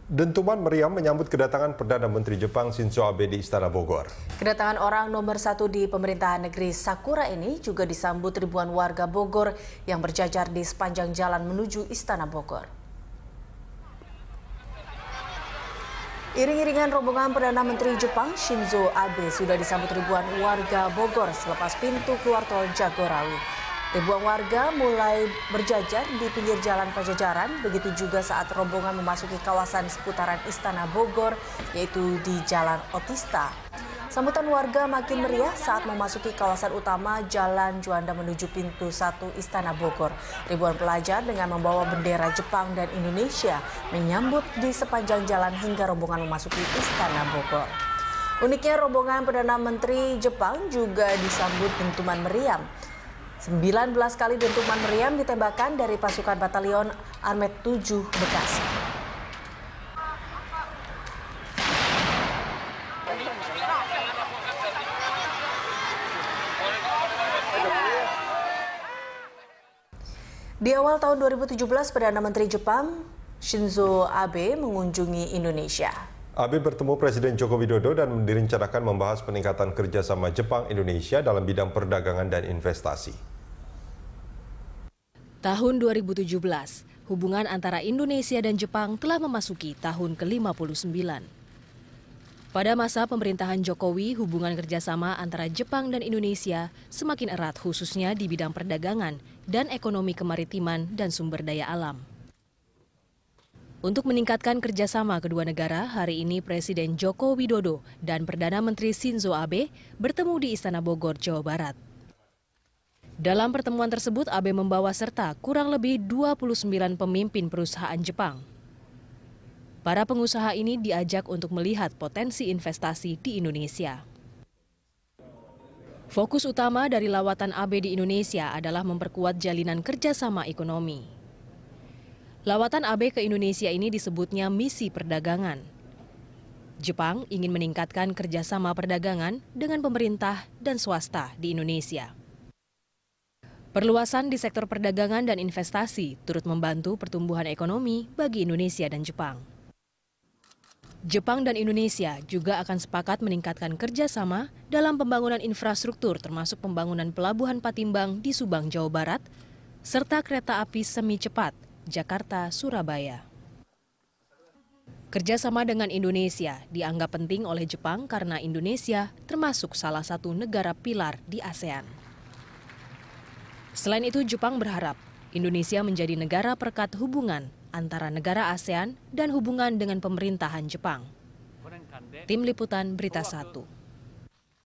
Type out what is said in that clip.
Dentuman meriam menyambut kedatangan Perdana Menteri Jepang Shinzo Abe di Istana Bogor. Kedatangan orang nomor 1 di pemerintahan negeri Sakura ini juga disambut ribuan warga Bogor yang berjajar di sepanjang jalan menuju Istana Bogor. Iring-iringan rombongan Perdana Menteri Jepang Shinzo Abe sudah disambut ribuan warga Bogor selepas pintu keluar tol Jagorawi. Ribuan warga mulai berjajar di pinggir jalan Pajajaran, begitu juga saat rombongan memasuki kawasan seputaran Istana Bogor, yaitu di Jalan Otista. Sambutan warga makin meriah saat memasuki kawasan utama Jalan Juanda menuju pintu 1 Istana Bogor. Ribuan pelajar dengan membawa bendera Jepang dan Indonesia menyambut di sepanjang jalan hingga rombongan memasuki Istana Bogor. Uniknya rombongan Perdana Menteri Jepang juga disambut dentuman meriam. 19 kali dentuman meriam ditembakkan dari pasukan Batalion Armet 7 Bekasi. Di awal tahun 2017, Perdana Menteri Jepang Shinzo Abe mengunjungi Indonesia. Abe bertemu Presiden Joko Widodo dan direncanakan membahas peningkatan kerjasama Jepang-Indonesia dalam bidang perdagangan dan investasi. Tahun 2017, hubungan antara Indonesia dan Jepang telah memasuki tahun ke-59. Pada masa pemerintahan Jokowi, hubungan kerjasama antara Jepang dan Indonesia semakin erat khususnya di bidang perdagangan dan ekonomi kemaritiman dan sumber daya alam. Untuk meningkatkan kerjasama kedua negara, hari ini Presiden Joko Widodo dan Perdana Menteri Shinzo Abe bertemu di Istana Bogor, Jawa Barat. Dalam pertemuan tersebut, Abe membawa serta kurang lebih 29 pemimpin perusahaan Jepang. Para pengusaha ini diajak untuk melihat potensi investasi di Indonesia. Fokus utama dari lawatan Abe di Indonesia adalah memperkuat jalinan kerjasama ekonomi. Lawatan Abe ke Indonesia ini disebutnya misi perdagangan. Jepang ingin meningkatkan kerjasama perdagangan dengan pemerintah dan swasta di Indonesia. Perluasan di sektor perdagangan dan investasi turut membantu pertumbuhan ekonomi bagi Indonesia dan Jepang. Jepang dan Indonesia juga akan sepakat meningkatkan kerjasama dalam pembangunan infrastruktur termasuk pembangunan Pelabuhan Patimbang di Subang, Jawa Barat, serta kereta api semi cepat Jakarta-Surabaya. Kerjasama dengan Indonesia dianggap penting oleh Jepang karena Indonesia termasuk salah satu negara pilar di ASEAN. Selain itu, Jepang berharap Indonesia menjadi negara perekat hubungan antara negara ASEAN dan hubungan dengan pemerintahan Jepang. Tim Liputan Berita 1.